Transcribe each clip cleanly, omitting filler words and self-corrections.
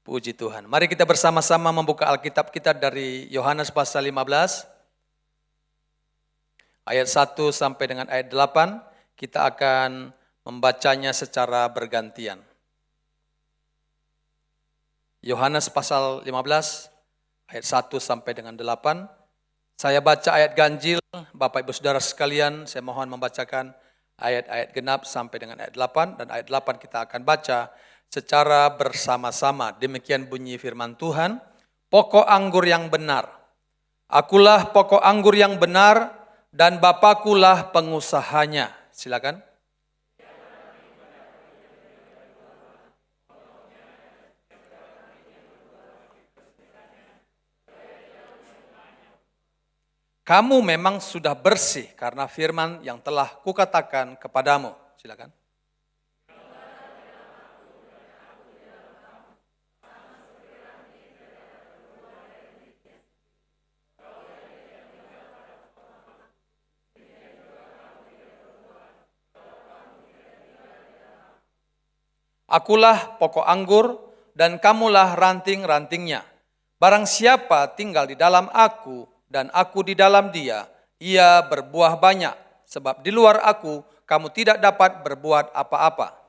Puji Tuhan. Mari kita bersama-sama membuka Alkitab kita dari Yohanes pasal 15. Ayat 1 sampai dengan ayat 8. Kita akan membacanya secara bergantian. Yohanes pasal 15 ayat 1 sampai dengan 8. Saya baca ayat ganjil, Bapak Ibu Saudara sekalian, saya mohon membacakan ayat-ayat genap sampai dengan ayat 8. Dan ayat 8 kita akan baca secara bersama-sama. Demikian bunyi firman Tuhan. Pokok anggur yang benar. Akulah pokok anggur yang benar dan Bapakulah pengusahanya. Silakan. Kamu memang sudah bersih karena firman yang telah kukatakan kepadamu. Silakan. Akulah pokok anggur dan kamulah ranting-rantingnya. Barang siapa tinggal di dalam aku dan aku di dalam dia, ia berbuah banyak. Sebab di luar aku, kamu tidak dapat berbuat apa-apa.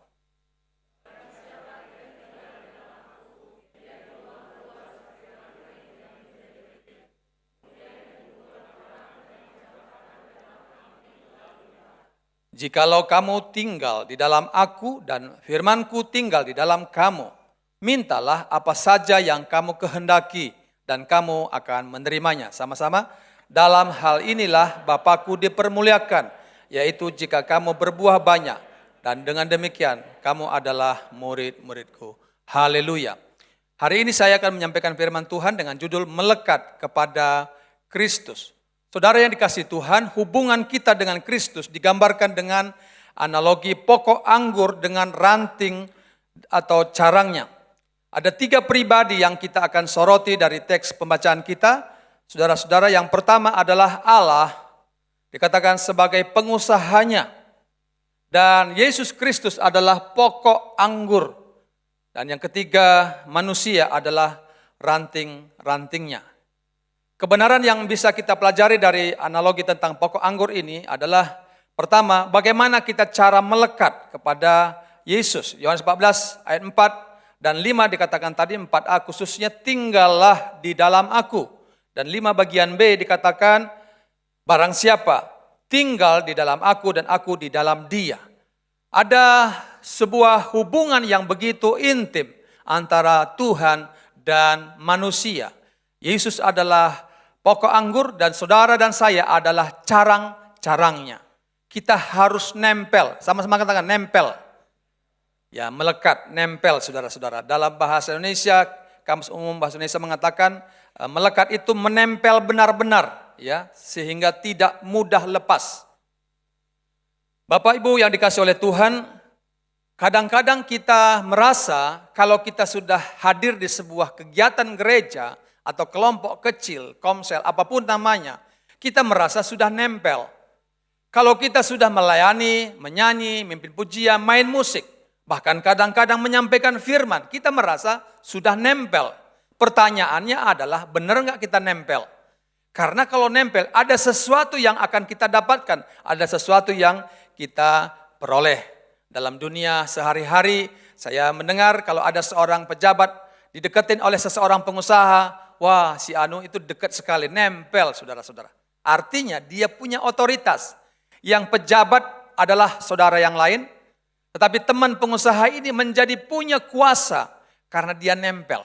Jikalau kamu tinggal di dalam aku dan firmanku tinggal di dalam kamu, mintalah apa saja yang kamu kehendaki dan kamu akan menerimanya. Sama-sama, dalam hal inilah Bapakku dipermuliakan, yaitu jika kamu berbuah banyak dan dengan demikian kamu adalah murid-muridku. Haleluya. Hari ini saya akan menyampaikan firman Tuhan dengan judul melekat kepada Kristus. Saudara yang dikasihi Tuhan, hubungan kita dengan Kristus digambarkan dengan analogi pokok anggur dengan ranting atau carangnya. Ada 3 pribadi yang kita akan soroti dari teks pembacaan kita. Saudara-saudara, yang pertama adalah Allah, dikatakan sebagai pengusahanya. Dan Yesus Kristus adalah pokok anggur. Dan yang ketiga, manusia adalah ranting-rantingnya. Kebenaran yang bisa kita pelajari dari analogi tentang pokok anggur ini adalah pertama, bagaimana kita cara melekat kepada Yesus. Yohanes 14 ayat 4 dan 5 dikatakan tadi 4a khususnya tinggallah di dalam aku. Dan 5 bagian B dikatakan barang siapa tinggal di dalam aku dan aku di dalam dia. Ada sebuah hubungan yang begitu intim antara Tuhan dan manusia. Yesus adalah pokok anggur dan saudara dan saya adalah carang-carangnya. Kita harus nempel, sama-sama katakan nempel. Ya, melekat, nempel saudara-saudara. Dalam bahasa Indonesia, Kamus Umum Bahasa Indonesia mengatakan melekat itu menempel benar-benar, ya, sehingga tidak mudah lepas. Bapak Ibu yang dikasih oleh Tuhan, kadang-kadang kita merasa kalau kita sudah hadir di sebuah kegiatan gereja atau kelompok kecil, komsel, apapun namanya, kita merasa sudah nempel. Kalau kita sudah melayani, menyanyi, mimpin pujian, main musik, bahkan kadang-kadang menyampaikan firman, kita merasa sudah nempel. Pertanyaannya adalah, benar nggak kita nempel? Karena kalau nempel, ada sesuatu yang akan kita dapatkan, ada sesuatu yang kita peroleh. Dalam dunia sehari-hari, saya mendengar kalau ada seorang pejabat dideketin oleh seseorang pengusaha, wah, si Anu itu dekat sekali, nempel saudara-saudara. Artinya dia punya otoritas. Yang pejabat adalah saudara yang lain, tetapi teman pengusaha ini menjadi punya kuasa karena dia nempel.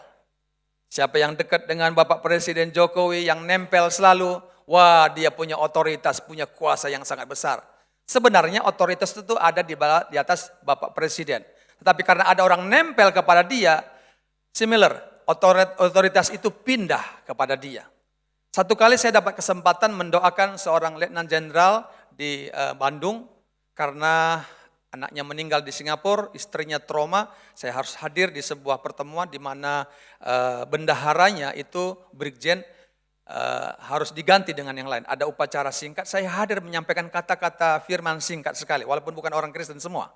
Siapa yang dekat dengan Bapak Presiden Jokowi yang nempel selalu, wah dia punya otoritas, punya kuasa yang sangat besar. Sebenarnya otoritas itu ada di atas Bapak Presiden. Tetapi karena ada orang nempel kepada dia, similar. Otoritas itu pindah kepada dia. Satu kali saya dapat kesempatan mendoakan seorang letnan jenderal di Bandung karena anaknya meninggal di Singapura, istrinya trauma. Saya harus hadir di sebuah pertemuan di mana bendaharanya itu Brigjen harus diganti dengan yang lain. Ada upacara singkat, saya hadir menyampaikan kata-kata firman singkat sekali, walaupun bukan orang Kristen semua.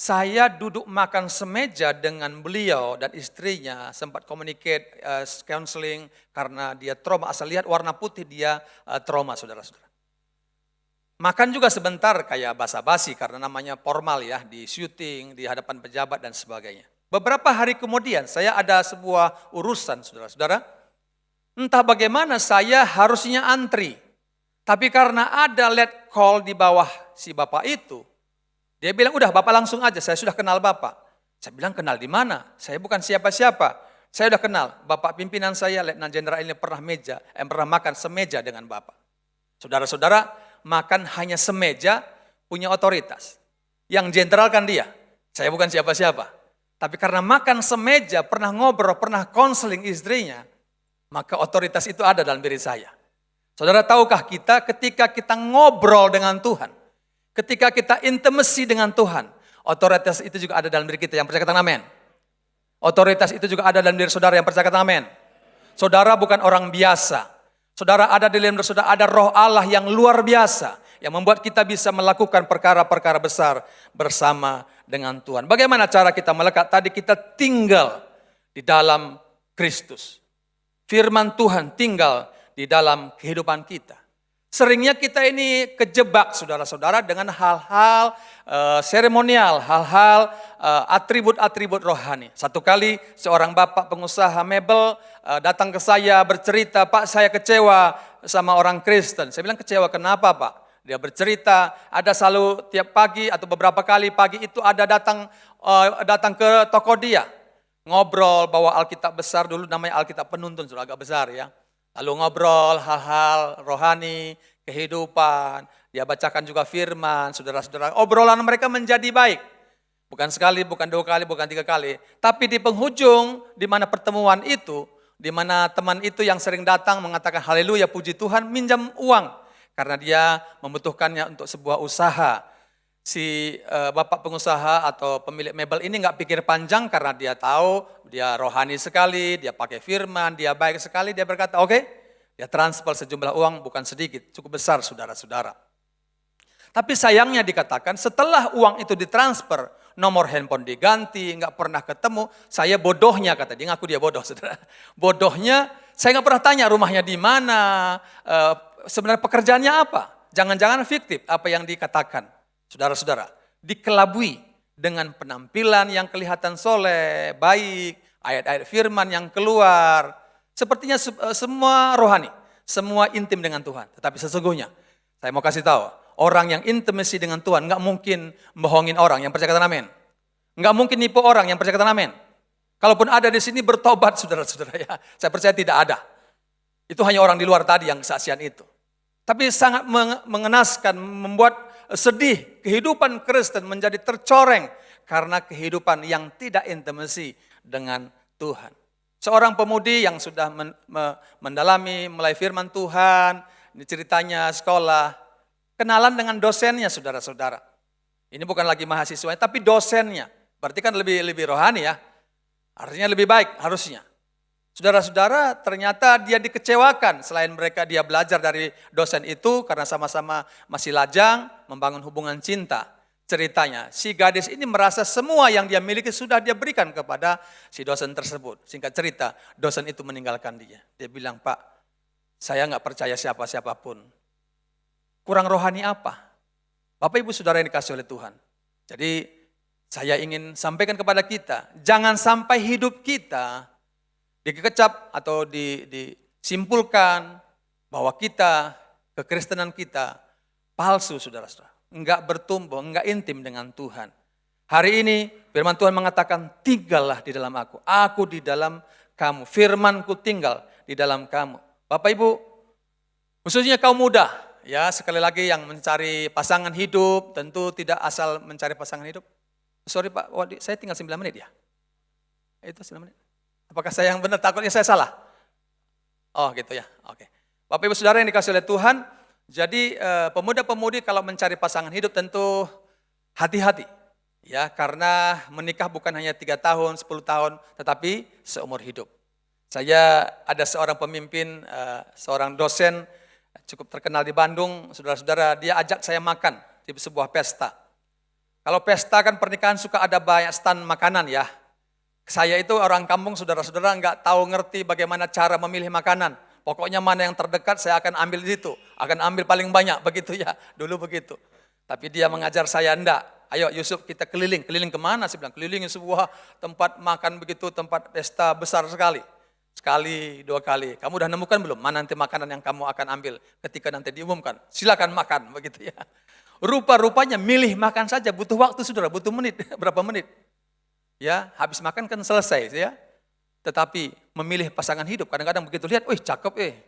Saya duduk makan semeja dengan beliau dan istrinya, sempat communicate, counseling, karena dia trauma. Asal lihat warna putih dia trauma, saudara-saudara. Makan juga sebentar kayak basa-basi karena namanya formal ya, di syuting, di hadapan pejabat dan sebagainya. Beberapa hari kemudian saya ada sebuah urusan, saudara-saudara. Entah bagaimana saya harusnya antri. Tapi karena ada let call di bawah si bapak itu, dia bilang, udah Bapak langsung aja, saya sudah kenal Bapak. Saya bilang, kenal di mana? Saya bukan siapa-siapa. Saya udah kenal, Bapak pimpinan saya, Letnan Jenderal ini pernah makan semeja dengan Bapak. Saudara-saudara, makan hanya semeja, punya otoritas. Yang jenderal kan dia, saya bukan siapa-siapa. Tapi karena makan semeja, pernah ngobrol, pernah konseling istrinya, maka otoritas itu ada dalam diri saya. Saudara tahukah kita ketika kita ngobrol dengan Tuhan, ketika kita intimasi dengan Tuhan, otoritas itu juga ada dalam diri kita yang percaya katakan amin. Otoritas itu juga ada dalam diri saudara yang percaya katakan amin. Saudara bukan orang biasa. Saudara ada di dalam diri saudara, ada roh Allah yang luar biasa, yang membuat kita bisa melakukan perkara-perkara besar bersama dengan Tuhan. Bagaimana cara kita melekat? Tadi kita tinggal di dalam Kristus. Firman Tuhan tinggal di dalam kehidupan kita. Seringnya kita ini kejebak saudara-saudara dengan hal-hal seremonial, hal-hal atribut-atribut rohani. Satu kali seorang bapak pengusaha mebel datang ke saya bercerita, Pak saya kecewa sama orang Kristen. Saya bilang kecewa kenapa Pak? Dia bercerita ada selalu tiap pagi atau beberapa kali pagi itu ada datang ke toko dia. Ngobrol bawa Alkitab besar dulu namanya Alkitab penuntun sudah agak besar ya. Lalu ngobrol hal-hal rohani, kehidupan, dia bacakan juga firman, saudara-saudara. Obrolan mereka menjadi baik. Bukan sekali, bukan 2 kali, bukan 3 kali. Tapi di penghujung, di mana pertemuan itu, di mana teman itu yang sering datang mengatakan haleluya, puji Tuhan, minjam uang. Karena dia membutuhkannya untuk sebuah usaha. Si bapak pengusaha atau pemilik mebel ini nggak pikir panjang karena dia tahu dia rohani sekali, dia pakai firman, dia baik sekali, dia berkata oke, dia transfer sejumlah uang bukan sedikit, cukup besar saudara-saudara. Tapi sayangnya dikatakan setelah uang itu ditransfer, nomor handphone diganti, nggak pernah ketemu, saya bodohnya kata dia, ngaku dia bodoh saudara. Bodohnya saya nggak pernah tanya rumahnya di mana, sebenarnya pekerjaannya apa, jangan-jangan fiktif apa yang dikatakan. Saudara-saudara, dikelabui dengan penampilan yang kelihatan soleh, baik, ayat-ayat firman yang keluar. Sepertinya semua rohani, semua intim dengan Tuhan. Tetapi sesungguhnya, saya mau kasih tahu, orang yang intimasi dengan Tuhan nggak mungkin bohongin orang yang percaya kata amin. Nggak mungkin nipu orang yang percaya kata amin. Kalaupun ada di sini bertobat saudara-saudara ya, saya percaya tidak ada. Itu hanya orang di luar tadi yang kesaksian itu. Tapi sangat mengenaskan, membuat sedih, kehidupan Kristen menjadi tercoreng karena kehidupan yang tidak intimasi dengan Tuhan. Seorang pemudi yang sudah mendalami mulai firman Tuhan, ini ceritanya sekolah, kenalan dengan dosennya saudara-saudara. Ini bukan lagi mahasiswanya tapi dosennya, berarti kan lebih rohani ya, artinya lebih baik harusnya. Saudara-saudara ternyata dia dikecewakan selain mereka dia belajar dari dosen itu karena sama-sama masih lajang membangun hubungan cinta. Ceritanya si gadis ini merasa semua yang dia miliki sudah dia berikan kepada si dosen tersebut. Singkat cerita dosen itu meninggalkan dia. Dia bilang Pak saya nggak percaya siapa-siapapun. Kurang rohani apa? Bapak ibu saudara yang dikasih oleh Tuhan. Jadi saya ingin sampaikan kepada kita jangan sampai hidup kita dikecap atau disimpulkan bahwa kita, kekristenan kita palsu saudara-saudara. Enggak bertumbuh, enggak intim dengan Tuhan. Hari ini firman Tuhan mengatakan tinggallah di dalam aku di dalam kamu. Firmanku tinggal di dalam kamu. Bapak Ibu, khususnya kaum muda, ya sekali lagi yang mencari pasangan hidup, tentu tidak asal mencari pasangan hidup. Sorry Pak, saya tinggal 9 menit ya. Itu 9 menit. Apakah saya yang benar? Takutnya saya salah. Oh gitu ya, oke. Bapak ibu saudara yang dikasih oleh Tuhan, jadi pemuda-pemudi kalau mencari pasangan hidup tentu hati-hati. Ya, karena menikah bukan hanya 3 tahun, 10 tahun, tetapi seumur hidup. Saya ada seorang pemimpin, seorang dosen cukup terkenal di Bandung, saudara-saudara, dia ajak saya makan di sebuah pesta. Kalau pesta kan pernikahan suka ada banyak stand makanan ya. Saya itu orang kampung, saudara-saudara nggak tahu ngerti bagaimana cara memilih makanan. Pokoknya mana yang terdekat saya akan ambil di situ. Akan ambil paling banyak, begitu ya. Dulu begitu. Tapi dia mengajar saya, enggak. Ayo Yusuf kita keliling. Keliling kemana? Saya bilang, keliling sebuah tempat makan begitu, tempat pesta besar sekali. Sekali, 2 kali. Kamu udah nemukan belum? Mana nanti makanan yang kamu akan ambil ketika nanti diumumkan? Silakan makan, begitu ya. Rupa-rupanya milih makan saja butuh waktu, saudara, butuh menit, berapa menit. Ya, habis makan kan selesai ya. Tetapi memilih pasangan hidup, kadang-kadang begitu lihat, wih cakep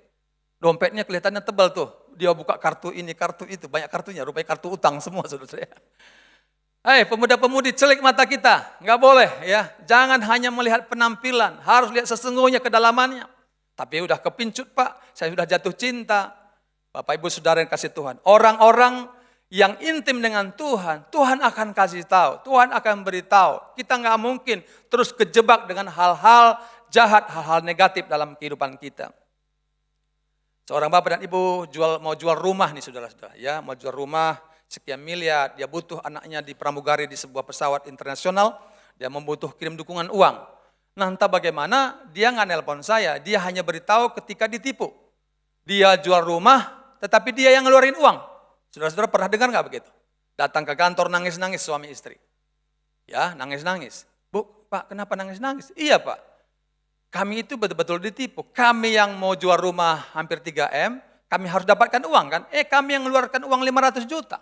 dompetnya kelihatannya tebal tuh. Dia buka kartu ini, kartu itu, banyak kartunya, rupanya kartu utang semua, saudara. Pemuda-pemudi, celik mata kita, nggak boleh ya. Jangan hanya melihat penampilan, harus lihat sesungguhnya kedalamannya. Tapi udah kepincut Pak, saya sudah jatuh cinta. Bapak Ibu Saudara yang kasih Tuhan, orang-orang yang intim dengan Tuhan, Tuhan akan kasih tahu, Tuhan akan beritahu. Kita nggak mungkin terus kejebak dengan hal-hal jahat, hal-hal negatif dalam kehidupan kita. Seorang bapak dan ibu mau jual rumah nih saudara-saudara, ya mau jual rumah sekian miliar, dia butuh anaknya di pramugari di sebuah pesawat internasional, dia membutuh kirim dukungan uang. Nah entah bagaimana, dia nggak nelpon saya, dia hanya beritahu ketika ditipu. Dia jual rumah, tetapi dia yang ngeluarin uang. Saudara-saudara pernah dengar nggak begitu? Datang ke kantor nangis-nangis suami istri. Ya, nangis-nangis. Bu, Pak, kenapa nangis-nangis? Iya, Pak. Kami itu betul-betul ditipu. Kami yang mau jual rumah hampir 3M, kami harus dapatkan uang kan? Kami yang mengeluarkan uang 500 juta.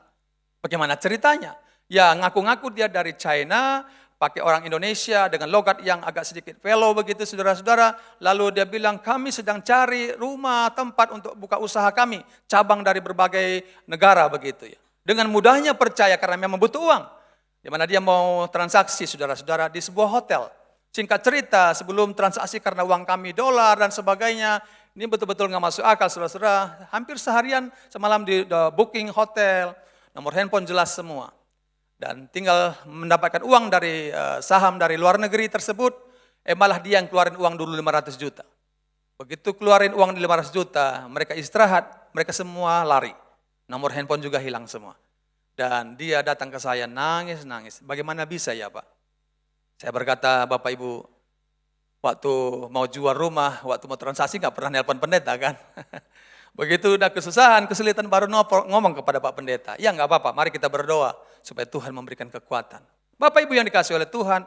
Bagaimana ceritanya? Ya, ngaku-ngaku dia dari China, pakai orang Indonesia dengan logat yang agak sedikit velo begitu saudara-saudara. Lalu dia bilang kami sedang cari rumah tempat untuk buka usaha kami. Cabang dari berbagai negara begitu ya. Dengan mudahnya percaya karena memang butuh uang. Di mana dia mau transaksi saudara-saudara di sebuah hotel. Singkat cerita sebelum transaksi karena uang kami dolar dan sebagainya. Ini betul-betul nggak masuk akal saudara-saudara. Hampir seharian semalam di booking hotel. Nomor handphone jelas semua. Dan tinggal mendapatkan uang dari saham dari luar negeri tersebut, malah dia yang keluarin uang dulu 500 juta. Begitu keluarin uang di 500 juta, mereka istirahat, mereka semua lari. Nomor handphone juga hilang semua. Dan dia datang ke saya nangis-nangis. Bagaimana bisa ya Pak? Saya berkata, Bapak Ibu, waktu mau jual rumah, waktu mau transaksi nggak pernah nelpon pendeta kan? Begitu udah kesusahan, kesulitan baru ngomong kepada Pak Pendeta. Ya nggak apa-apa, mari kita berdoa supaya Tuhan memberikan kekuatan. Bapak Ibu yang dikasih oleh Tuhan,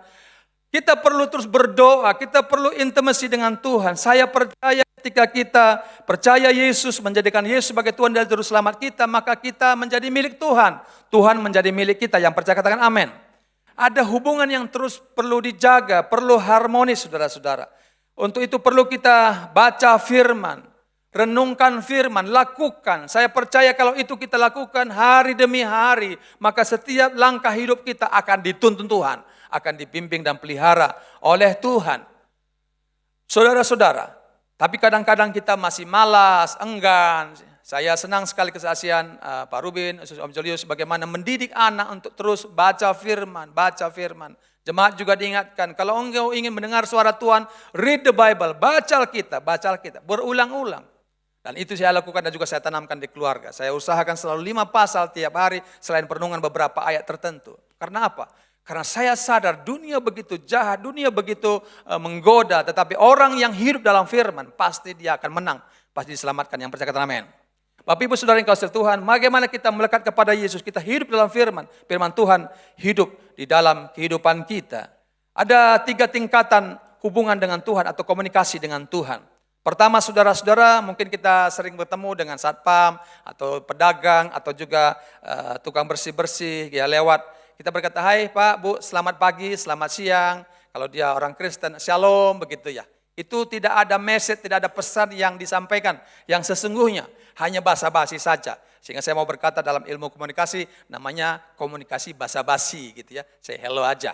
kita perlu terus berdoa, kita perlu intimasi dengan Tuhan. Saya percaya ketika kita percaya Yesus, menjadikan Yesus sebagai Tuhan dan Juru Selamat kita, maka kita menjadi milik Tuhan. Tuhan menjadi milik kita, yang percaya katakan amin. Ada hubungan yang terus perlu dijaga, perlu harmonis saudara-saudara. Untuk itu perlu kita baca firman, renungkan firman, lakukan. Saya percaya kalau itu kita lakukan hari demi hari, maka setiap langkah hidup kita akan dituntun Tuhan, akan dibimbing dan pelihara oleh Tuhan. Saudara-saudara, tapi kadang-kadang kita masih malas, enggan. Saya senang sekali kesaksian Pak Rubin, Om Julius bagaimana mendidik anak untuk terus baca firman, baca firman. Jemaat juga diingatkan, kalau engkau ingin mendengar suara Tuhan, read the Bible, baca Alkitab, berulang-ulang. Dan itu saya lakukan dan juga saya tanamkan di keluarga. Saya usahakan selalu 5 pasal tiap hari selain perenungan beberapa ayat tertentu. Karena apa? Karena saya sadar dunia begitu jahat, dunia begitu menggoda. Tetapi orang yang hidup dalam firman pasti dia akan menang. Pasti diselamatkan, yang percaya kata amin. Bapak Ibu Saudara yang kasih Tuhan, bagaimana kita melekat kepada Yesus? Kita hidup dalam firman. Firman Tuhan hidup di dalam kehidupan kita. Ada 3 tingkatan hubungan dengan Tuhan atau komunikasi dengan Tuhan. Pertama saudara-saudara, mungkin kita sering bertemu dengan satpam atau pedagang atau juga tukang bersih-bersih ya lewat. Kita berkata, hai Pak, Bu, selamat pagi, selamat siang. Kalau dia orang Kristen, shalom begitu ya. Itu tidak ada message, tidak ada pesan yang disampaikan yang sesungguhnya, hanya basa-basi saja. Sehingga saya mau berkata dalam ilmu komunikasi, namanya komunikasi basa-basi gitu ya. Say hello aja.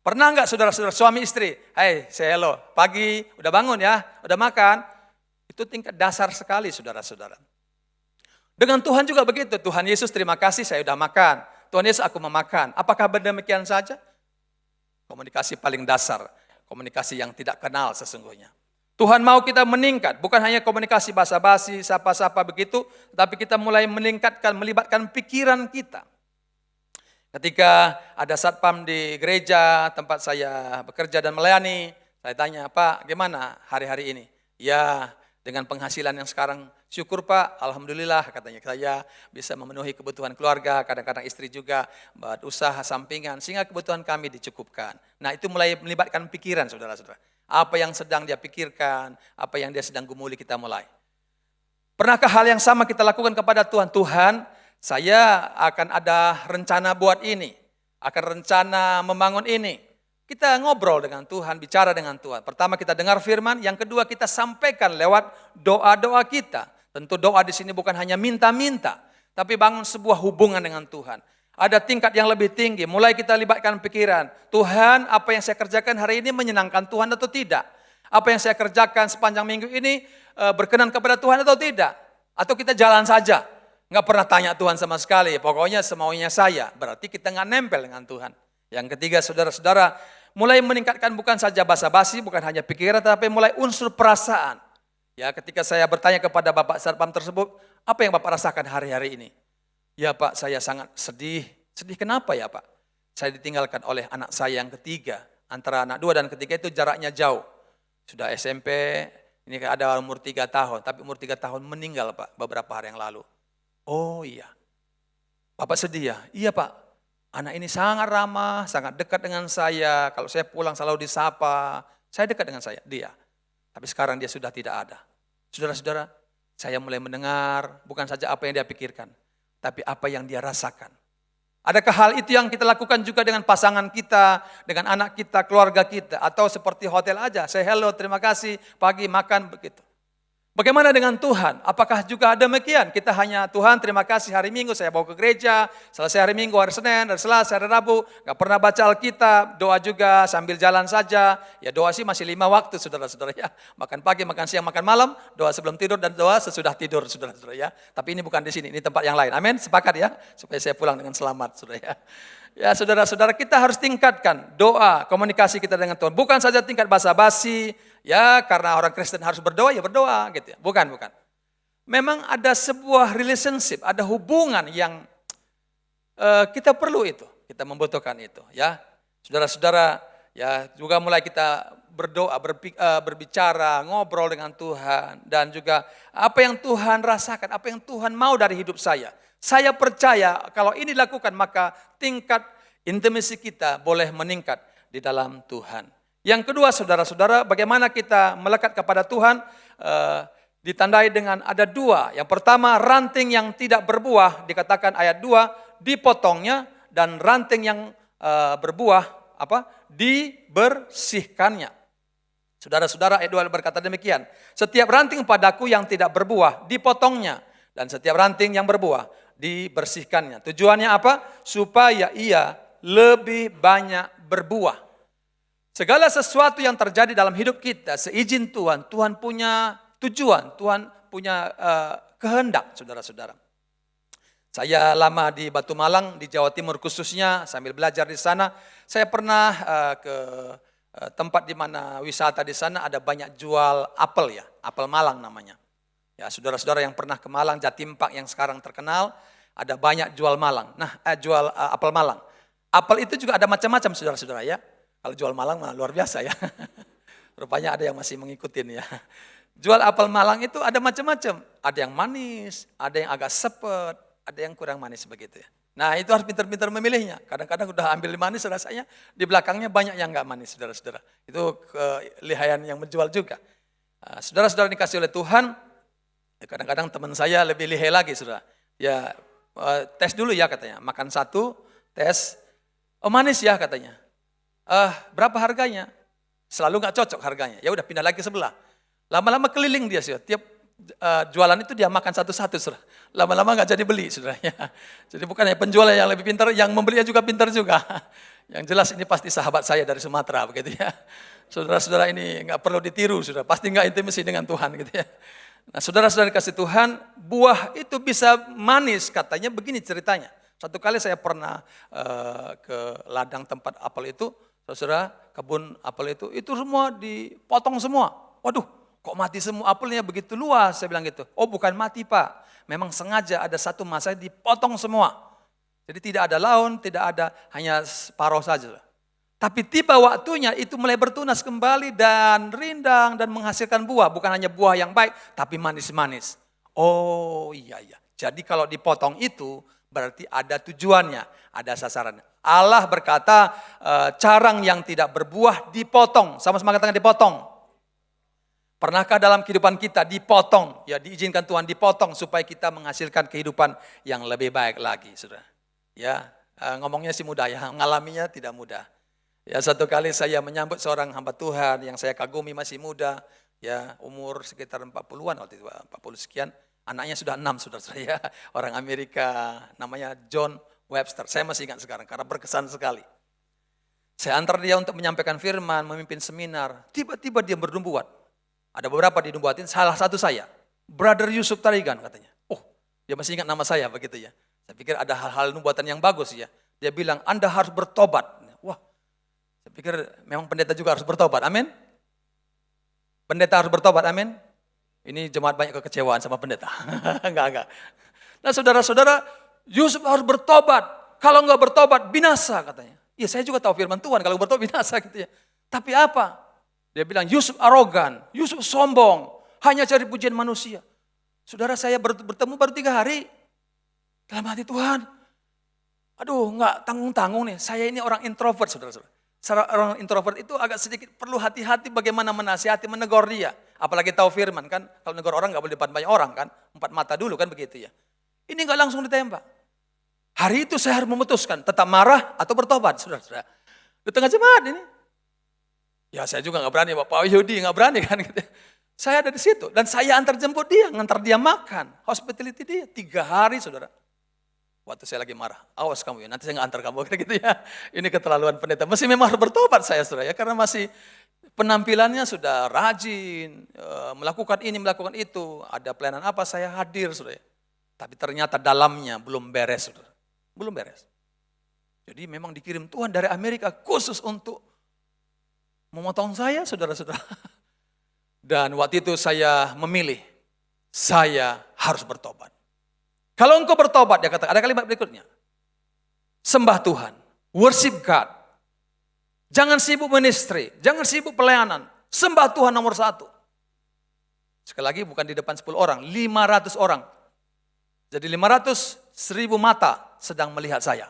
Pernah enggak saudara-saudara suami istri, hai say hello, pagi, udah bangun ya, udah makan. Itu tingkat dasar sekali saudara-saudara. Dengan Tuhan juga begitu, Tuhan Yesus terima kasih saya udah makan. Tuhan Yesus aku memakan. Apakah demikian saja? Komunikasi paling dasar, komunikasi yang tidak kenal sesungguhnya. Tuhan mau kita meningkat, bukan hanya komunikasi basa-basi, sapa-sapa begitu, tapi kita mulai meningkatkan, melibatkan pikiran kita. Ketika ada satpam di gereja tempat saya bekerja dan melayani, saya tanya, Pak gimana hari-hari ini? Ya dengan penghasilan yang sekarang, syukur Pak, Alhamdulillah katanya, saya bisa memenuhi kebutuhan keluarga, kadang-kadang istri juga buat usaha sampingan, sehingga kebutuhan kami dicukupkan. Nah itu mulai melibatkan pikiran saudara-saudara. Apa yang sedang dia pikirkan, apa yang dia sedang gumuli, kita mulai. Pernahkah hal yang sama kita lakukan kepada Tuhan? Tuhan, saya akan ada rencana buat ini, akan rencana membangun ini. Kita ngobrol dengan Tuhan, bicara dengan Tuhan. Pertama kita dengar firman, yang kedua kita sampaikan lewat doa-doa kita. Tentu doa di sini bukan hanya minta-minta, tapi bangun sebuah hubungan dengan Tuhan. Ada tingkat yang lebih tinggi, mulai kita libatkan pikiran. Tuhan, apa yang saya kerjakan hari ini menyenangkan Tuhan atau tidak? Apa yang saya kerjakan sepanjang minggu ini berkenan kepada Tuhan atau tidak? Atau kita jalan saja? Nggak pernah tanya Tuhan sama sekali, pokoknya semaunya saya. Berarti kita nggak nempel dengan Tuhan. Yang ketiga saudara-saudara, mulai meningkatkan bukan saja basa-basi, bukan hanya pikiran, tapi mulai unsur perasaan. Ya, ketika saya bertanya kepada Bapak Satpam tersebut, apa yang Bapak rasakan hari-hari ini? Ya Pak, saya sangat sedih. Sedih kenapa ya Pak? Saya ditinggalkan oleh anak saya yang ketiga. Antara anak 2 dan ketiga itu jaraknya jauh. Sudah SMP, ini ada umur 3 tahun, tapi umur 3 tahun meninggal Pak beberapa hari yang lalu. Oh iya, Bapak sedih ya? Iya Pak, anak ini sangat ramah, sangat dekat dengan saya. Kalau saya pulang selalu disapa, saya dekat dengan dia. Tapi sekarang dia sudah tidak ada. Saudara-saudara, saya mulai mendengar bukan saja apa yang dia pikirkan, tapi apa yang dia rasakan. Adakah hal itu yang kita lakukan juga dengan pasangan kita, dengan anak kita, keluarga kita, atau seperti hotel aja, say hello, terima kasih, pagi makan begitu. Bagaimana dengan Tuhan? Apakah juga demikian? Kita hanya Tuhan terima kasih hari Minggu saya bawa ke gereja, selesai hari Minggu, hari Senin, hari Selasa, hari Rabu, gak pernah baca Alkitab, doa juga sambil jalan saja. Ya doa sih masih 5 waktu saudara-saudara ya. Makan pagi, makan siang, makan malam, doa sebelum tidur dan doa sesudah tidur saudara-saudara ya. Tapi ini bukan di sini, ini tempat yang lain. Amin, sepakat ya? Supaya saya pulang dengan selamat saudara ya. Ya saudara-saudara, kita harus tingkatkan doa, komunikasi kita dengan Tuhan. Bukan saja tingkat basa-basi, ya karena orang Kristen harus berdoa, ya berdoa gitu ya. Bukan. Memang ada sebuah relationship, ada hubungan yang kita perlu itu, kita membutuhkan itu ya. Saudara-saudara, ya juga mulai kita berdoa, berbicara, ngobrol dengan Tuhan. Dan juga apa yang Tuhan rasakan, apa yang Tuhan mau dari hidup saya. Saya percaya kalau ini dilakukan maka tingkat intimasi kita boleh meningkat di dalam Tuhan. Yang kedua saudara-saudara, bagaimana kita melekat kepada Tuhan ditandai dengan ada 2. Yang pertama ranting yang tidak berbuah, dikatakan ayat 2, dipotongnya, dan ranting yang berbuah dibersihkannya. Saudara-saudara ayat 2 berkata demikian, setiap ranting padaku yang tidak berbuah dipotongnya, dan setiap ranting yang berbuah dibersihkannya. Tujuannya apa? Supaya ia lebih banyak berbuah. Segala sesuatu yang terjadi dalam hidup kita seizin Tuhan, Tuhan punya tujuan, Tuhan punya kehendak saudara-saudara. Saya lama di Batu Malang, di Jawa Timur khususnya, sambil belajar di sana. Saya pernah ke tempat di mana wisata di sana ada banyak jual apel ya, apel Malang namanya. Ya, saudara-saudara yang pernah ke Malang, Jatim Park yang sekarang terkenal, ada banyak jual Malang. Jual apel Malang. Apel itu juga ada macam-macam saudara-saudara ya. Kalau jual Malang luar biasa ya. Rupanya ada yang masih mengikutin ya. Jual apel Malang itu ada macam-macam. Ada yang manis, ada yang agak sepet, ada yang kurang manis begitu ya. Nah itu harus pintar-pintar memilihnya. Kadang-kadang udah ambil manis rasanya, di belakangnya banyak yang enggak manis saudara-saudara. Itu kelihayan yang menjual juga. Saudara-saudara dikasih oleh Tuhan, kadang-kadang teman saya lebih lihai lagi saudara. Ya tes dulu ya katanya, makan 1, tes, oh manis ya katanya. Berapa harganya? Selalu nggak cocok harganya. Ya udah pindah lagi sebelah. Lama-lama keliling dia saudara. Tiap jualan itu dia makan satu-satu saudara. Lama-lama nggak jadi beli saudara. Jadi bukan hanya penjual yang lebih pintar, yang membelinya juga pintar juga. Yang jelas ini pasti sahabat saya dari Sumatera begitu ya. Saudara-saudara ini nggak perlu ditiru saudara. Pasti nggak intimasi dengan Tuhan gitu ya. Nah saudara-saudara dikasih Tuhan, buah itu bisa manis katanya, begini ceritanya. Satu kali saya pernah ke ladang tempat apel itu, saudara, kebun apel itu semua dipotong semua. Waduh, kok mati semua apelnya begitu luas, saya bilang gitu. Oh bukan mati Pak, memang sengaja ada satu masa dipotong semua. Jadi tidak ada laun, tidak ada, hanya separuh saja. Tapi tiba waktunya itu mulai bertunas kembali dan rindang dan menghasilkan buah. Bukan hanya buah yang baik, tapi manis-manis. Oh iya. Jadi kalau dipotong itu berarti ada tujuannya, ada sasarannya. Allah berkata carang yang tidak berbuah dipotong. Sama-sama katakan dipotong. Pernahkah dalam kehidupan kita dipotong? Ya diizinkan Tuhan dipotong supaya kita menghasilkan kehidupan yang lebih baik lagi, saudara. Ya ngomongnya sih mudah ya, mengalaminya tidak mudah. Ya satu kali saya menyambut seorang hamba Tuhan yang saya kagumi masih muda. Ya umur sekitar 40-an waktu itu, 40 sekian. Anaknya sudah 6 saudara ya, orang Amerika namanya John Webster. Saya masih ingat sekarang karena berkesan sekali. Saya antar dia untuk menyampaikan firman, memimpin seminar. Tiba-tiba dia berdumbuat. Ada beberapa didumbuatin, salah satu saya. Brother Yusuf Tarigan katanya. Oh dia masih ingat nama saya begitu ya. Saya pikir ada hal-hal nubuatan yang bagus ya. Dia bilang Anda harus bertobat. Wah saya pikir memang pendeta juga harus bertobat, amin. Pendeta harus bertobat, amin. Ini jemaat banyak kekecewaan sama pendeta. Enggak. Nah saudara-saudara, Yusuf harus bertobat. Kalau enggak bertobat, binasa katanya. Ya saya juga tahu firman Tuhan, kalau bertobat binasa gitu ya. Tapi apa? Dia bilang Yusuf arogan, Yusuf sombong, hanya cari pujian manusia. Saudara saya bertemu baru 3 hari. Dalam hati Tuhan, aduh enggak tanggung-tanggung nih, saya ini orang introvert saudara-saudara. Orang introvert itu agak sedikit perlu hati-hati bagaimana menasihati, menegur dia. Apalagi tahu firman kan, kalau menegur orang enggak boleh depan banyak orang kan, 4 mata dulu kan begitu ya. Ini enggak langsung ditembak. Hari itu saya harus memutuskan, tetap marah atau bertobat saudara-saudara. Di tengah jemaat ini. Ya saya juga enggak berani, Pak Yudi enggak berani kan gitu. Saya ada di situ dan saya antar jemput dia, ngantar dia makan, hospitality dia 3 hari saudara. Waktu saya lagi marah, awas kamu ya, nanti saya nggak antar kamu gitu ya. Ini keterlaluan pendeta. Mesti memang harus bertobat saya saudara ya, karena masih penampilannya sudah rajin, melakukan ini, melakukan itu. Ada pelayanan apa saya hadir saudara ya. Tapi ternyata dalamnya belum beres saudara, belum beres. Jadi memang dikirim Tuhan dari Amerika khusus untuk memotong saya saudara-saudara. Dan waktu itu saya memilih, saya harus bertobat. Kalau engkau bertobat, dia kata, ada kalimat berikutnya. Sembah Tuhan, worship God. Jangan sibuk ministry, jangan sibuk pelayanan. Sembah Tuhan nomor 1. Sekali lagi bukan di depan 10 orang, 500 orang. Jadi 500, 1000 mata sedang melihat saya.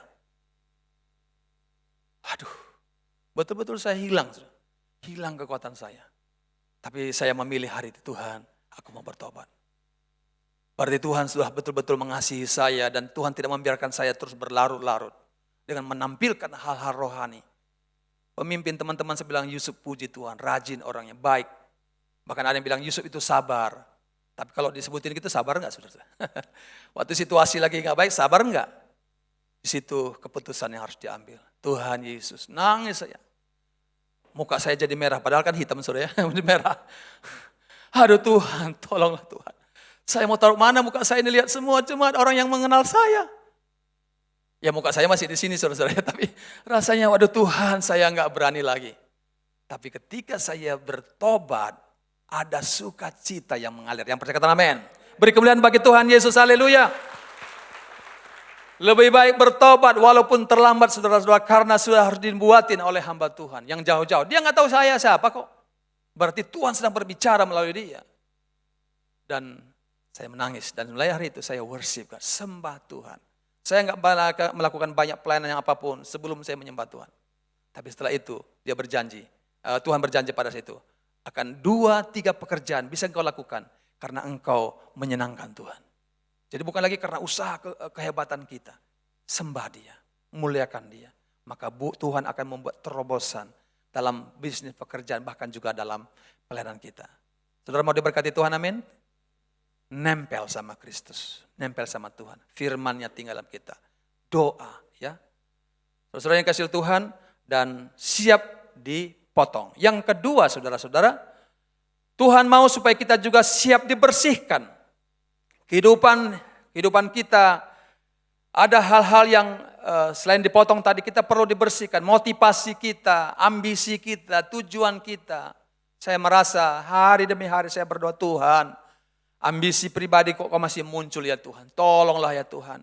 Aduh, betul-betul saya hilang. Hilang kekuatan saya. Tapi saya memilih hari itu, Tuhan, aku mau bertobat. Berarti Tuhan sudah betul-betul mengasihi saya dan Tuhan tidak membiarkan saya terus berlarut-larut dengan menampilkan hal-hal rohani. Pemimpin teman-teman saya bilang Yusuf puji Tuhan, rajin orangnya, baik. Bahkan ada yang bilang Yusuf itu sabar. Tapi kalau disebutin gitu sabar enggak saudara? Waktu situasi lagi enggak baik, sabar enggak? Di situ keputusan yang harus diambil. Tuhan Yesus, nangis saya. Muka saya jadi merah, padahal kan hitam saudara ya, merah. Aduh Tuhan, tolonglah Tuhan. Saya mau taruh mana muka saya ini, lihat semua cuma orang yang mengenal saya. Ya muka saya masih di sini saudara-saudara, tapi rasanya waduh Tuhan saya enggak berani lagi. Tapi ketika saya bertobat, ada sukacita yang mengalir. Yang percaya kata amin. Beri kemuliaan bagi Tuhan Yesus, haleluya. Lebih baik bertobat walaupun terlambat saudara-saudara, karena sudah harus dibuatin oleh hamba Tuhan yang jauh-jauh. Dia enggak tahu saya siapa kok. Berarti Tuhan sedang berbicara melalui dia. Dan saya menangis dan mulai hari itu saya worship God, sembah Tuhan. Saya enggak melakukan banyak pelayanan yang apapun sebelum saya menyembah Tuhan. Tapi setelah itu dia berjanji, Tuhan berjanji pada saya itu, akan 2-3 pekerjaan bisa engkau lakukan karena engkau menyenangkan Tuhan. Jadi bukan lagi karena usaha kehebatan kita, sembah dia, muliakan dia. Maka Tuhan akan membuat terobosan dalam bisnis pekerjaan bahkan juga dalam pelayanan kita. Saudara mau diberkati Tuhan, amin? Nempel sama Kristus, nempel sama Tuhan. Firman-Nya tinggal dalam kita. Doa ya. Saudara yang kasih Tuhan dan siap dipotong. Yang kedua saudara-saudara, Tuhan mau supaya kita juga siap dibersihkan. Kehidupan kita ada hal-hal yang selain dipotong tadi kita perlu dibersihkan. Motivasi kita, ambisi kita, tujuan kita. Saya merasa hari demi hari saya berdoa Tuhan. Ambisi pribadi kok masih muncul ya Tuhan. Tolonglah ya Tuhan.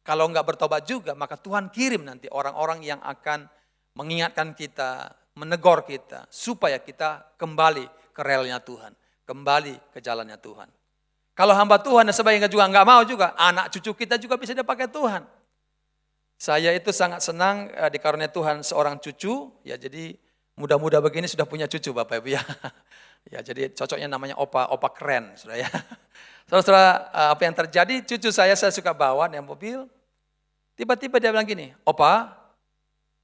Kalau enggak bertobat juga, maka Tuhan kirim nanti orang-orang yang akan mengingatkan kita, menegur kita, supaya kita kembali ke relnya Tuhan, kembali ke jalannya Tuhan. Kalau hamba Tuhan dan sebagian juga enggak mau juga, anak cucu kita juga bisa dipakai Tuhan. Saya itu sangat senang dikarunia Tuhan seorang cucu, ya jadi muda-muda begini sudah punya cucu Bapak Ibu ya. Ya jadi cocoknya namanya opa keren, saudara ya. Saudara, apa yang terjadi, cucu saya suka bawa naik mobil, tiba-tiba dia bilang gini, opa,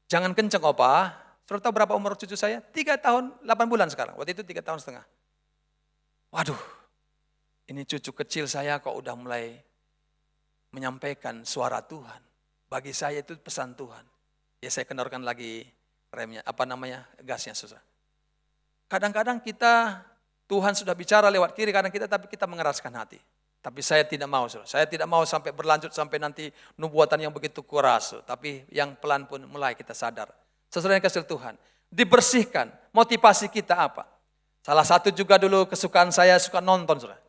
jangan kenceng opa. Saudara tahu berapa umur cucu saya? 3 tahun 8 bulan sekarang, waktu itu 3 tahun setengah. Waduh, ini cucu kecil saya kok udah mulai menyampaikan suara Tuhan. Bagi saya itu pesan Tuhan. Ya saya kendorkan lagi remnya, gasnya susah. Kadang-kadang kita, Tuhan sudah bicara lewat kiri kadang kita, tapi kita mengeraskan hati. Tapi saya tidak mau, saudara. Saya tidak mau sampai berlanjut sampai nanti nubuatan yang begitu keras. Tapi yang pelan pun mulai kita sadar. Saudara yang kasih Tuhan, dibersihkan. Motivasi kita apa? Salah satu juga dulu kesukaan saya suka nonton, saudara.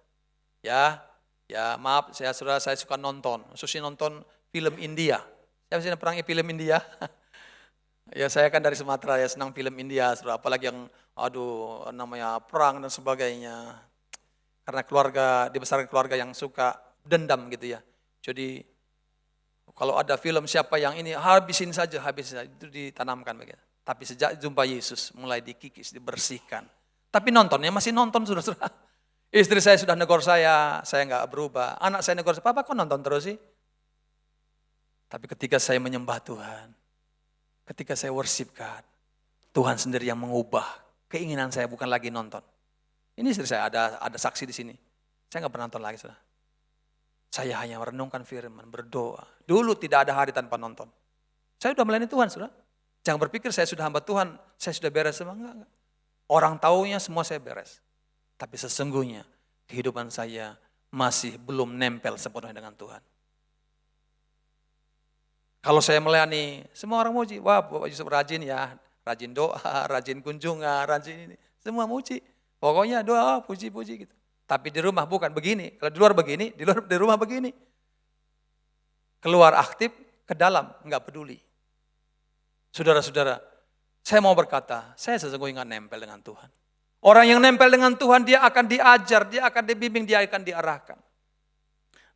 Ya maaf, saya suka nonton. Khususnya nonton film India. Siapa sih yang pernah film India? Ya saya kan dari Sumatera ya, senang film India, saudara. Apalagi yang namanya perang dan sebagainya. Karena dibesarkan keluarga yang suka dendam gitu ya. Jadi kalau ada film siapa yang ini habisin saja itu ditanamkan begitu. Tapi sejak jumpa Yesus mulai dikikis, dibersihkan. Tapi nontonnya masih nonton saudara-saudara. Istri saya sudah negor saya enggak berubah. Anak saya negor, "Papa kok nonton terus sih?" Tapi ketika saya menyembah Tuhan, ketika saya worship God, Tuhan sendiri yang mengubah keinginan saya, bukan lagi nonton. Ini istri saya ada saksi di sini. Saya nggak pernah nonton lagi, saudara. Saya hanya merenungkan firman, berdoa. Dulu tidak ada hari tanpa nonton. Saya sudah melayani Tuhan, saudara. Jangan berpikir saya sudah hamba Tuhan, saya sudah beres semua. Enggak. Orang taunya semua saya beres. Tapi sesungguhnya kehidupan saya masih belum nempel sepenuhnya dengan Tuhan. Kalau saya melayani, semua orang muji. Wah, Bapak Yusuf rajin ya, rajin doa, rajin kunjungan, rajin ini. Semua muji. Pokoknya doa, puji-puji gitu. Tapi di rumah bukan begini. Kalau di luar begini, di rumah begini. Keluar aktif, ke dalam, enggak peduli. Saudara-saudara, saya mau berkata, saya sesungguhnya enggak nempel dengan Tuhan. Orang yang nempel dengan Tuhan, dia akan diajar, dia akan dibimbing, dia akan diarahkan.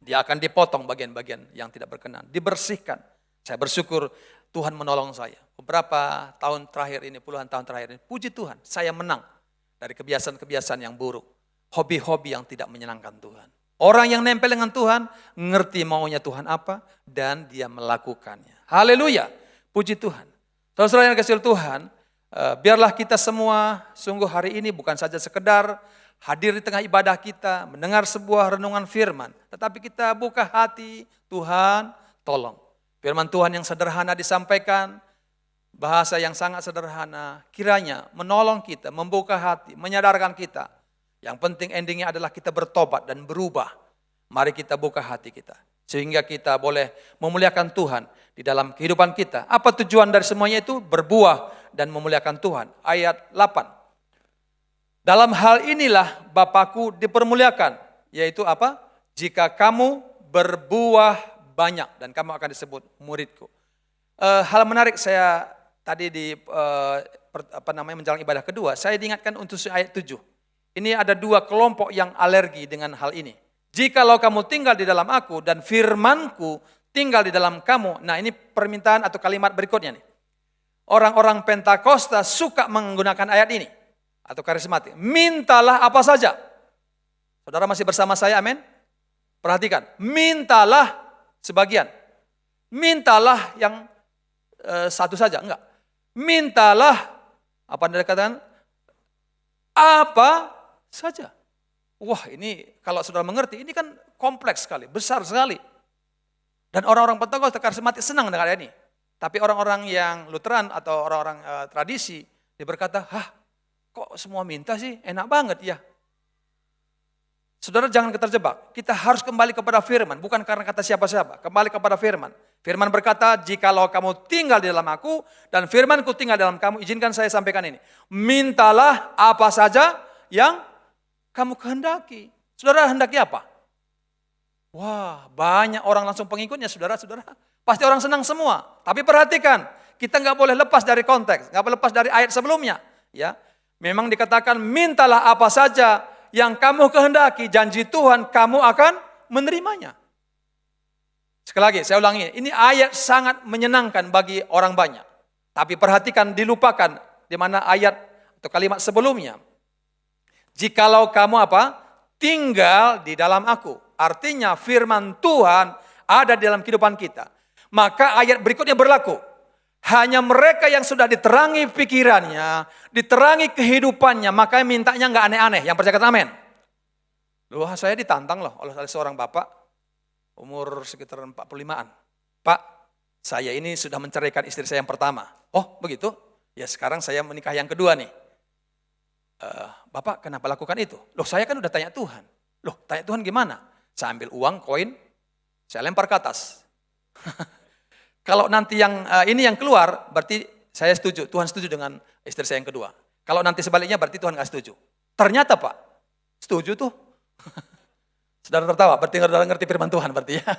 Dia akan dipotong bagian-bagian yang tidak berkenan, dibersihkan. Saya bersyukur Tuhan menolong saya. Beberapa tahun terakhir ini, puluhan tahun terakhir ini, puji Tuhan, saya menang dari kebiasaan-kebiasaan yang buruk. Hobi-hobi yang tidak menyenangkan Tuhan. Orang yang nempel dengan Tuhan, ngerti maunya Tuhan apa, dan dia melakukannya. Haleluya, puji Tuhan. Saudara-saudara yang kasih Tuhan, biarlah kita semua sungguh hari ini bukan saja sekedar hadir di tengah ibadah kita, mendengar sebuah renungan firman. Tetapi kita buka hati, Tuhan tolong. Firman Tuhan yang sederhana disampaikan, bahasa yang sangat sederhana, kiranya menolong kita, membuka hati, menyadarkan kita. Yang penting endingnya adalah kita bertobat dan berubah. Mari kita buka hati kita, sehingga kita boleh memuliakan Tuhan di dalam kehidupan kita. Apa tujuan dari semuanya itu? Berbuah dan memuliakan Tuhan. Ayat 8. Dalam hal inilah Bapakku dipermuliakan, yaitu apa? Jika kamu berbuah banyak dan kamu akan disebut muridku. Hal menarik saya tadi di menjelang ibadah kedua, saya diingatkan untuk ayat 7. Ini ada 2 kelompok yang alergi dengan hal ini. Jikalau kamu tinggal di dalam aku dan firmanku tinggal di dalam kamu. Nah ini permintaan atau kalimat berikutnya nih. Orang-orang Pentakosta suka menggunakan ayat ini. Atau karismatik. Mintalah apa saja. Saudara masih bersama saya, amin? Perhatikan, mintalah sebagian. Mintalah yang satu saja, enggak. Mintalah, apa Anda katakan? Apa saja. Wah ini kalau saudara mengerti, ini kan kompleks sekali, besar sekali. Dan orang-orang Pentakosta karismatik senang dengan ayat ini. Tapi orang-orang yang Lutheran atau orang-orang tradisi, dia berkata, kok semua minta sih, enak banget ya. Saudara jangan terjebak, kita harus kembali kepada firman, bukan karena kata siapa-siapa, kembali kepada firman. Firman berkata, jikalau kamu tinggal di dalam aku, dan firmanku tinggal dalam kamu, izinkan saya sampaikan ini. Mintalah apa saja yang kamu kehendaki. Saudara hendaki apa? Wah, banyak orang langsung pengikutnya, saudara-saudara. Pasti orang senang semua. Tapi perhatikan, kita nggak boleh lepas dari konteks, nggak boleh lepas dari ayat sebelumnya. Ya, memang dikatakan mintalah apa saja yang kamu kehendaki, janji Tuhan kamu akan menerimanya. Sekali lagi, saya ulangi, ini ayat sangat menyenangkan bagi orang banyak. Tapi perhatikan, dilupakan di mana ayat atau kalimat sebelumnya. Jikalau kamu apa? Tinggal di dalam aku. Artinya firman Tuhan ada di dalam kehidupan kita. Maka ayat berikutnya berlaku. Hanya mereka yang sudah diterangi pikirannya, diterangi kehidupannya, maka mintanya nggak aneh-aneh. Yang percaya kata amin. Loh, saya ditantang loh oleh seorang bapak umur sekitar 45-an. Pak, saya ini sudah menceraikan istri saya yang pertama. Oh begitu? Ya sekarang saya menikah yang kedua nih. Bapak kenapa lakukan itu? Loh saya kan udah tanya Tuhan. Loh tanya Tuhan gimana? Saya ambil uang, koin, saya lempar ke atas. Kalau nanti yang ini yang keluar, berarti saya setuju. Tuhan setuju dengan istri saya yang kedua. Kalau nanti sebaliknya berarti Tuhan nggak setuju. Ternyata Pak, setuju tuh. Saudara tertawa, berarti saudara ngerti firman Tuhan berarti ya.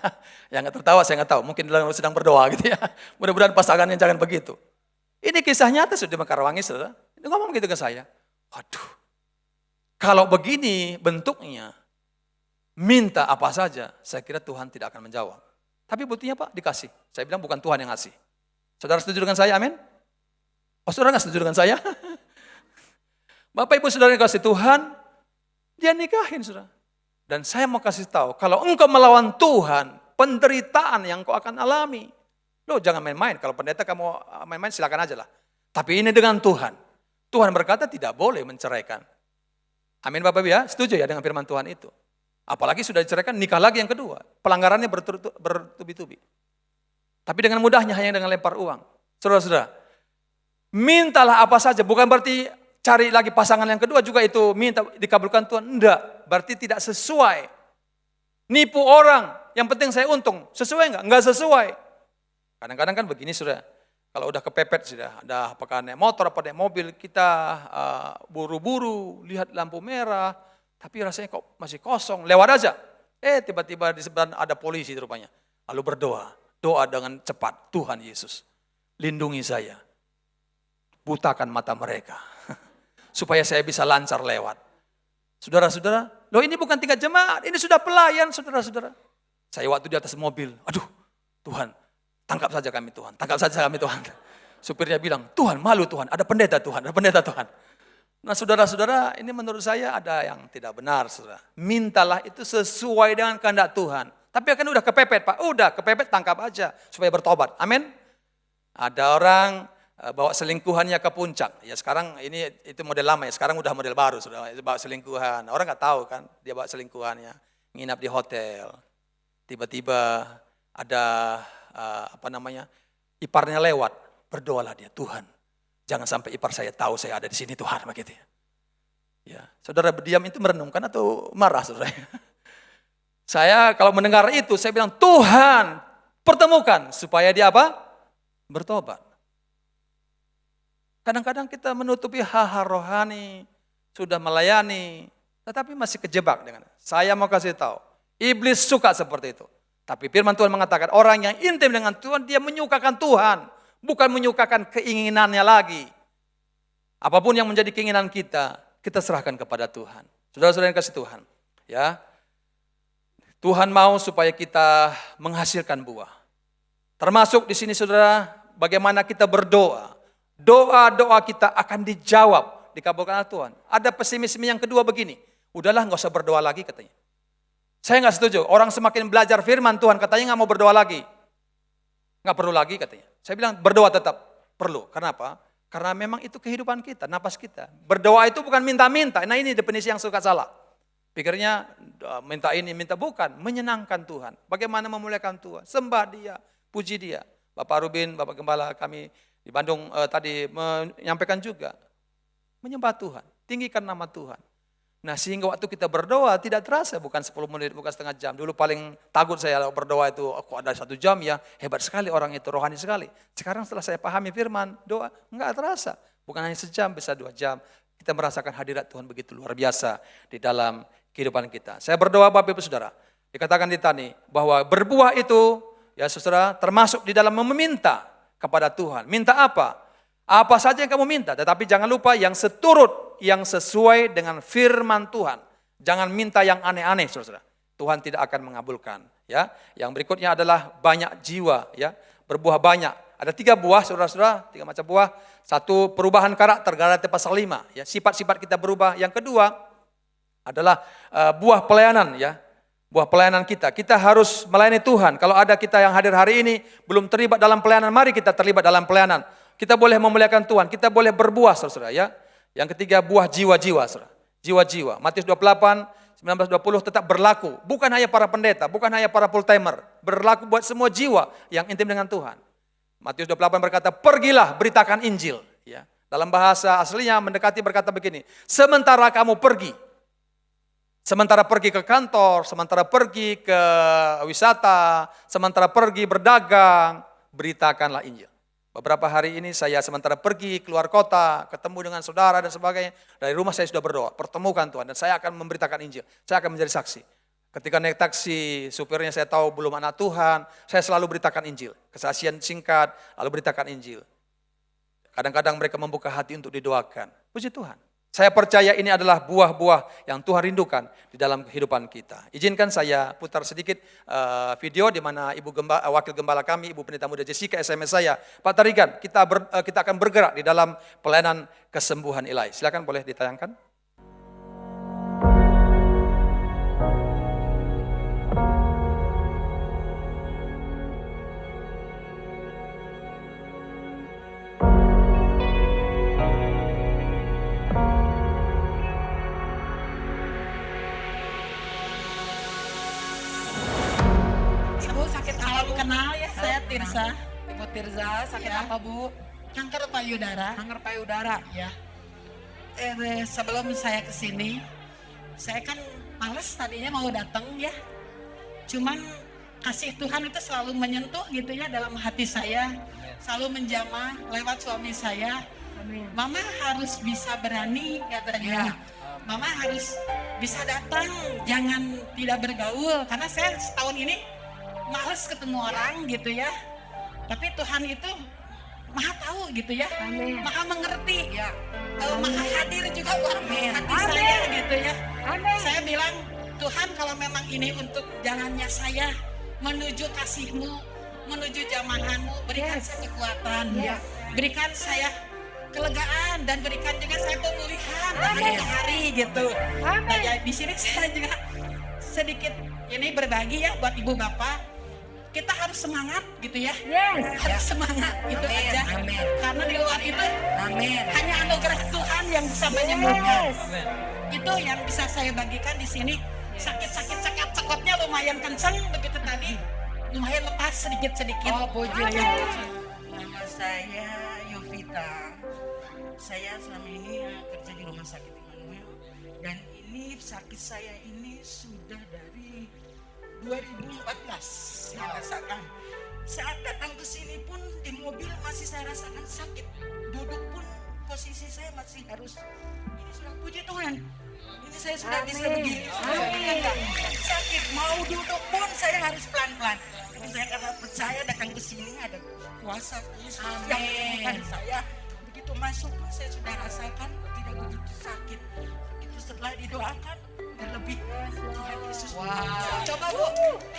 Yang nggak tertawa saya nggak tahu, mungkin sedang berdoa gitu ya. Mudah-mudahan pasangannya jangan begitu. Ini kisah nyata sudah Mekarwangi, saudara. Ini ngomong gitu ke saya. Waduh, kalau begini bentuknya, minta apa saja, saya kira Tuhan tidak akan menjawab. Tapi buktinya Pak, dikasih. Saya bilang bukan Tuhan yang ngasih. Saudara setuju dengan saya, amin? Oh saudara nggak setuju dengan saya? Bapak ibu saudara yang kasih Tuhan, dia nikahin saudara. Dan saya mau kasih tahu, kalau engkau melawan Tuhan, penderitaan yang kau akan alami. Loh jangan main-main, kalau pendeta kamu main-main silakan aja lah. Tapi ini dengan Tuhan. Tuhan berkata tidak boleh menceraikan. Amin Bapak ibu ya, setuju ya dengan firman Tuhan itu. Apalagi sudah diceraikan, nikah lagi yang kedua. Pelanggarannya bertubi-tubi. Tapi dengan mudahnya hanya dengan lempar uang. Saudara-saudara, mintalah apa saja. Bukan berarti cari lagi pasangan yang kedua juga itu minta dikabulkan Tuhan. Enggak, berarti tidak sesuai. Nipu orang, yang penting saya untung. Sesuai enggak? Enggak sesuai. Kadang-kadang kan begini saudara. Kalau udah kepepet sudah, ada apakah naik motor, apa naik mobil, kita buru-buru, lihat lampu merah, tapi rasanya kok masih kosong, lewat aja. Tiba-tiba di sebelah ada polisi rupanya. Lalu berdoa, doa dengan cepat, Tuhan Yesus, lindungi saya. Butakan mata mereka, supaya saya bisa lancar lewat. Saudara-saudara, loh ini bukan tingkat jemaat, ini sudah pelayan saudara-saudara. Saya waktu di atas mobil, aduh Tuhan, tangkap saja kami Tuhan, tangkap saja kami Tuhan. Supirnya bilang, Tuhan malu Tuhan, ada pendeta Tuhan, ada pendeta Tuhan. Nah saudara-saudara, ini menurut saya ada yang tidak benar saudara. Mintalah itu sesuai dengan kehendak Tuhan. Tapi kan udah kepepet Pak, udah kepepet tangkap aja supaya bertobat. Amin. Ada orang bawa selingkuhannya ke puncak. Ya sekarang ini itu model lama ya, sekarang udah model baru saudara. Bawa selingkuhan, orang nggak tahu kan dia bawa selingkuhannya. Nginap di hotel. Tiba-tiba ada iparnya lewat, berdoalah dia, Tuhan, jangan sampai ipar saya tahu saya ada di sini Tuhan, begitu ya. Ya, saudara berdiam itu merenungkan atau marah saudara? Saya kalau mendengar itu, saya bilang, Tuhan, pertemukan supaya dia apa? Bertobat. Kadang-kadang kita menutupi hal-hal rohani, sudah melayani, tetapi masih kejebak dengan. Saya mau kasih tahu, iblis suka seperti itu. Tapi firman Tuhan mengatakan orang yang intim dengan Tuhan, dia menyukakan Tuhan. Bukan menyukakan keinginannya lagi. Apapun yang menjadi keinginan kita, kita serahkan kepada Tuhan. Saudara-saudara yang kasih Tuhan. Ya, Tuhan mau supaya kita menghasilkan buah. Termasuk di sini saudara, bagaimana kita berdoa. Doa-doa kita akan dijawab, dikabulkan oleh Tuhan. Ada pesimisme yang kedua begini, udahlah nggak usah berdoa lagi katanya. Saya nggak setuju, orang semakin belajar firman Tuhan katanya nggak mau berdoa lagi. Nggak perlu lagi katanya. Saya bilang berdoa tetap perlu, kenapa? Karena memang itu kehidupan kita, napas kita. Berdoa itu bukan minta-minta, nah ini definisi yang suka salah. Pikirnya minta ini, minta bukan, menyenangkan Tuhan. Bagaimana memuliakan Tuhan, sembah dia, puji dia. Bapak Rubin, Bapak Gembala kami di Bandung tadi menyampaikan juga. Menyembah Tuhan, tinggikan nama Tuhan. Nah sehingga waktu kita berdoa tidak terasa, bukan 10 menit, bukan setengah jam. Dulu paling takut saya berdoa itu, kok ada 1 jam ya, hebat sekali orang itu, rohani sekali. Sekarang setelah saya pahami firman, doa enggak terasa. Bukan hanya sejam, bisa 2 jam. Kita merasakan hadirat Tuhan begitu luar biasa di dalam kehidupan kita. Saya berdoa Bapak Ibu Saudara, Dikatakan di tadi bahwa berbuah itu, ya saudara, termasuk di dalam meminta kepada Tuhan. Minta apa? Apa saja yang kamu minta, tetapi jangan lupa yang seturut, yang sesuai dengan firman Tuhan. Jangan minta yang aneh-aneh, saudara. Tuhan tidak akan mengabulkan. Ya, yang berikutnya adalah banyak jiwa, ya, berbuah banyak. Ada 3 buah, saudara-saudara, 3 macam buah. Satu, perubahan karakter, Galatia pasal 5. Ya, sifat-sifat kita berubah. Yang kedua adalah buah pelayanan, ya. Buah pelayanan kita. Kita harus melayani Tuhan. Kalau ada kita yang hadir hari ini belum terlibat dalam pelayanan, mari kita terlibat dalam pelayanan. Kita boleh memuliakan Tuhan, kita boleh berbuah, saudara, ya. Yang ketiga, buah jiwa-jiwa, saudara. Jiwa-jiwa. Matius 28, 19-20 tetap berlaku. Bukan hanya para pendeta, bukan hanya para full timer. Berlaku buat semua jiwa yang intim dengan Tuhan. Matius 28 berkata, pergilah beritakan Injil. Ya. Dalam bahasa aslinya mendekati berkata begini, sementara kamu pergi. Sementara pergi ke kantor, sementara pergi ke wisata, sementara pergi berdagang, beritakanlah Injil. Beberapa hari ini saya sementara pergi keluar kota, ketemu dengan saudara dan sebagainya. Dari rumah saya sudah berdoa, pertemukan Tuhan dan saya akan memberitakan Injil. Saya akan menjadi saksi. Ketika naik taksi, supirnya saya tahu belum anak Tuhan, saya selalu beritakan Injil. Kesaksian singkat, lalu beritakan Injil. Kadang-kadang mereka membuka hati untuk didoakan. Puji Tuhan. Saya percaya ini adalah buah-buah yang Tuhan rindukan di dalam kehidupan kita. Izinkan saya putar sedikit video di mana wakil gembala kami, Ibu Pendeta Muda Jessica SMS saya, Pak Tarigan, kita akan bergerak di dalam pelayanan kesembuhan ilahi. Silakan boleh ditayangkan. Tirza, Ibu Tirza, sakit Ya. apa Bu? Kanker payudara. Kanker payudara. Ya. Sebelum saya ke sini, saya kan males tadinya mau datang ya. Cuman kasih Tuhan itu selalu menyentuh gitu ya dalam hati saya. Selalu menjamah lewat suami saya. Amin. Mama harus bisa berani katanya. Mama harus bisa datang, jangan tidak bergaul. Karena saya setahun ini males ketemu orang gitu ya. Tapi Tuhan itu maha tahu gitu ya. Amin. Maha mengerti. Ya. Maha hadir juga buat Amin. hati saya gitu ya. Amin. Saya bilang, Tuhan kalau memang ini untuk jalannya saya menuju kasih-Mu, menuju jamahan-Mu, berikan Yes. saya kekuatan. Yes. Berikan saya kelegaan dan berikan juga saya pemulihan dari Amin. hari ke hari gitu. Amin. Nah, ya, di sini saya juga sedikit ini berbagi ya buat ibu bapak. Kita harus semangat gitu ya. Yes. Harus semangat itu Amin. aja. Amin. Karena di luar itu Amin. hanya anugerah Tuhan yang bisa menyembuhkan. Yes. Itu yang bisa saya bagikan di sini. Sakit-sakit cekot-cekotnya lumayan kencang begitu tadi. Lumayan lepas sedikit-sedikit. Oh, puji Amin. Tuhan. Nama saya Yovita. Saya selama ini kerja di rumah sakit Immanuel dan ini sakit saya ini sudah dari 2014 saya rasakan. Saat datang ke sini pun di mobil masih saya rasakan sakit. Duduk pun posisi saya masih harus ini sudah puji Tuhan. Ini saya sudah bisa Amin. begini. Amin. Sakit mau duduk pun saya harus pelan-pelan. Tapi saya karena percaya datang ke sini ada kuasa Yesus yang Amin. menyembuhkan saya. Begitu masuk pun saya sudah rasakan tidak begitu sakit. Itu setelah didoakan berlebih Tuhan Yesus. Wow. Coba Bu,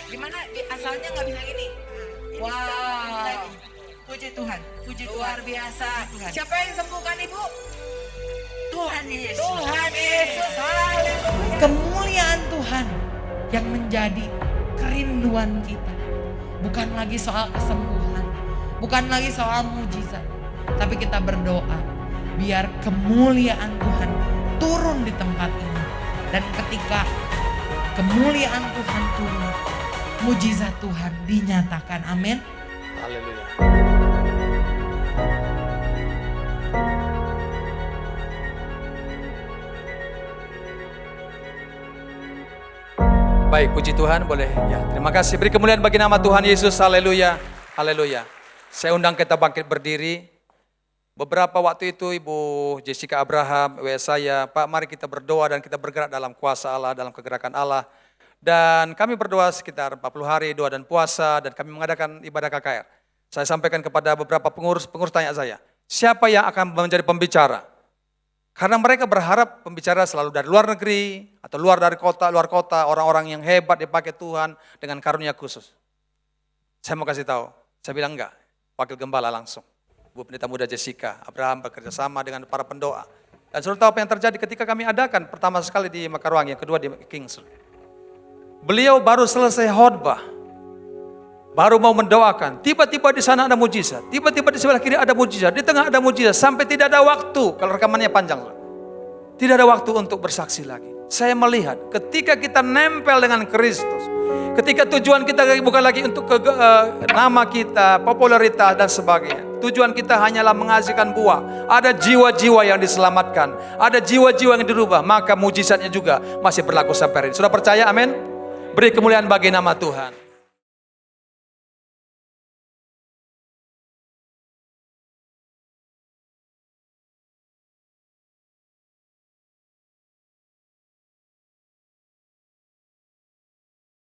gimana asalnya nggak bisa gini? Ini Wow. sudah lagi. Puji Tuhan, puji Luar Tuhan. biasa. Tuhan. Siapa yang sembuhkan Ibu? Tuhan Yesus. Tuhan Yesus. Haleluya. Kemuliaan Tuhan yang menjadi kerinduan kita. Bukan lagi soal kesembuhan, bukan lagi soal mujizat, tapi kita berdoa biar kemuliaan Tuhan turun di tempat ini. Dan ketika kemuliaan Tuhan turun, mujizat Tuhan dinyatakan. Amin. Haleluya. Baik, puji Tuhan, boleh ya. Terima kasih. Beri kemuliaan bagi nama Tuhan Yesus. Haleluya. Haleluya. Saya undang kita bangkit berdiri. Beberapa waktu itu Ibu Jessica Abraham, WS saya, Pak mari kita berdoa dan kita bergerak dalam kuasa Allah, dalam kegerakan Allah. Dan kami berdoa sekitar 40 hari doa dan puasa dan kami mengadakan ibadah KKR. Saya sampaikan kepada beberapa pengurus tanya saya, siapa yang akan menjadi pembicara? Karena mereka berharap pembicara selalu dari luar negeri atau luar kota, orang-orang yang hebat dipakai Tuhan dengan karunia khusus. Saya mau kasih tahu, saya bilang enggak, wakil gembala langsung. Bu Pendeta Muda Jessica Abraham bekerja sama dengan para pendoa. Dan saudara tahu apa yang terjadi ketika kami adakan pertama sekali di Mekarwangi, yang kedua di Kingston. Beliau baru selesai khotbah, baru mau mendoakan, tiba-tiba di sana ada mujizat, tiba-tiba di sebelah kiri ada mujizat, di tengah ada mujizat, sampai tidak ada waktu, kalau rekamannya panjang, tidak ada waktu untuk bersaksi lagi. Saya melihat ketika kita nempel dengan Kristus, ketika tujuan kita bukan lagi untuk nama kita, popularitas dan sebagainya. Tujuan kita hanyalah menghasilkan buah. Ada jiwa-jiwa yang diselamatkan, ada jiwa-jiwa yang dirubah, maka mujizatnya juga masih berlaku sampai hari ini. Sudah percaya? Amin. Beri kemuliaan bagi nama Tuhan.